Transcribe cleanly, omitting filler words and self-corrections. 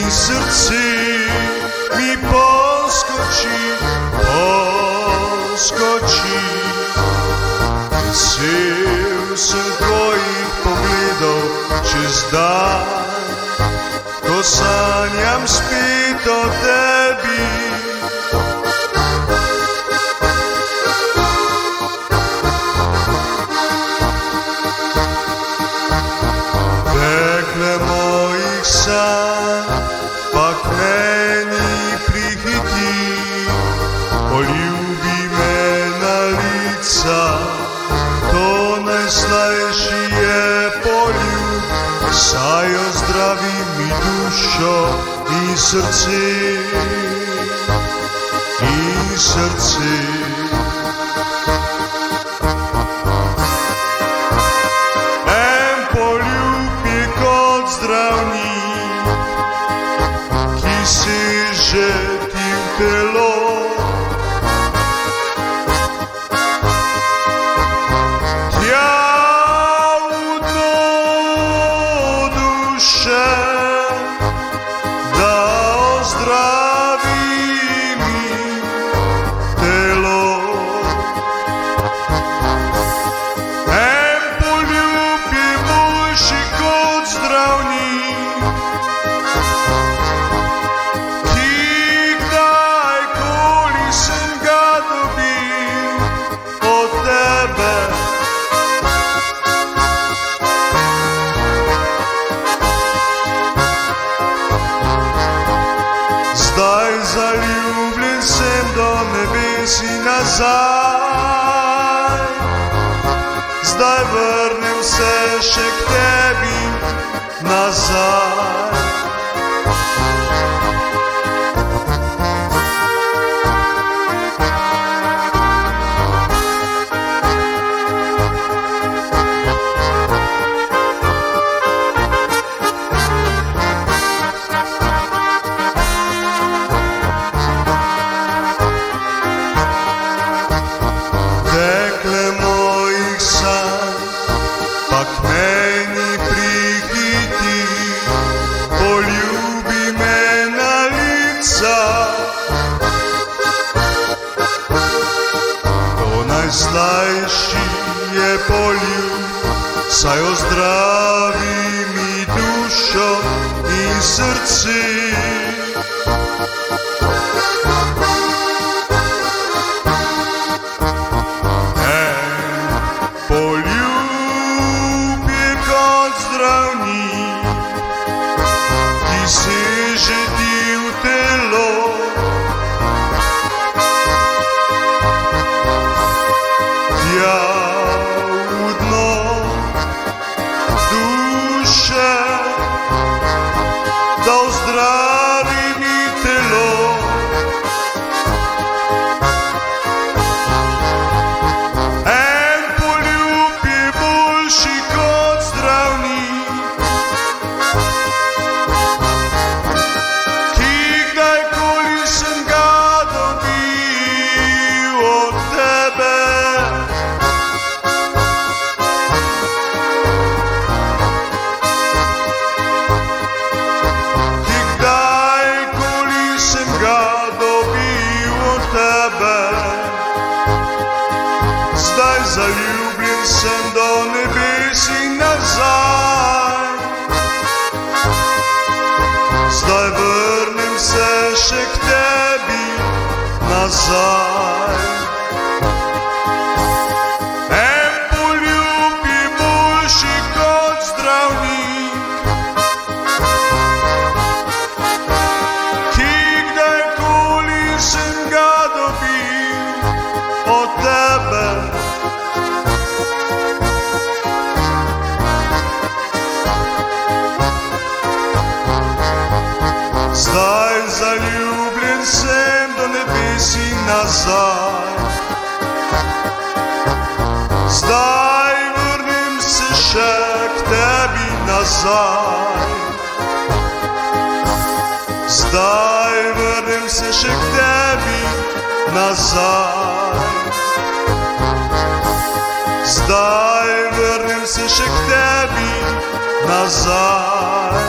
і серці мій поскочить, і сил твоїх поглядов, чи здай косанням спито тебі. Пекле моїх сан, пак мені прихиті, полюби мене лица, то найслайшіє полюб, сай оздрави мій душу і серці, і серці. Zdravník, ki si že ti telo, tja udno duše, da ozdravi mi telo. Zdaj zaljubljen sem do nebes in nazaj, zdaj vrnem se še k tebi nazaj. Pak meni prihiti, poljubi me na lica, to najslajši je poljub, saj ozdravi mi dušo i srci. Da ozdravi mi telo, en poljub je boljši kot zdravnik, ki kdajkoli sem ga dobil od tebe. Zdaj zaljubljen sem do nebes in nazaj, zdaj vrnem se še k tebi nazaj. En poljub je boljši kot zdravnik, ki kdajkoli sem ga dobil od tebe. Zdaj zaljubljen sem do nebes in nazaj, zdaj vrnem se še k tebi nazaj, zdaj vrnem se še k tebi nazaj, zdaj vrnem se še k tebi nazaj.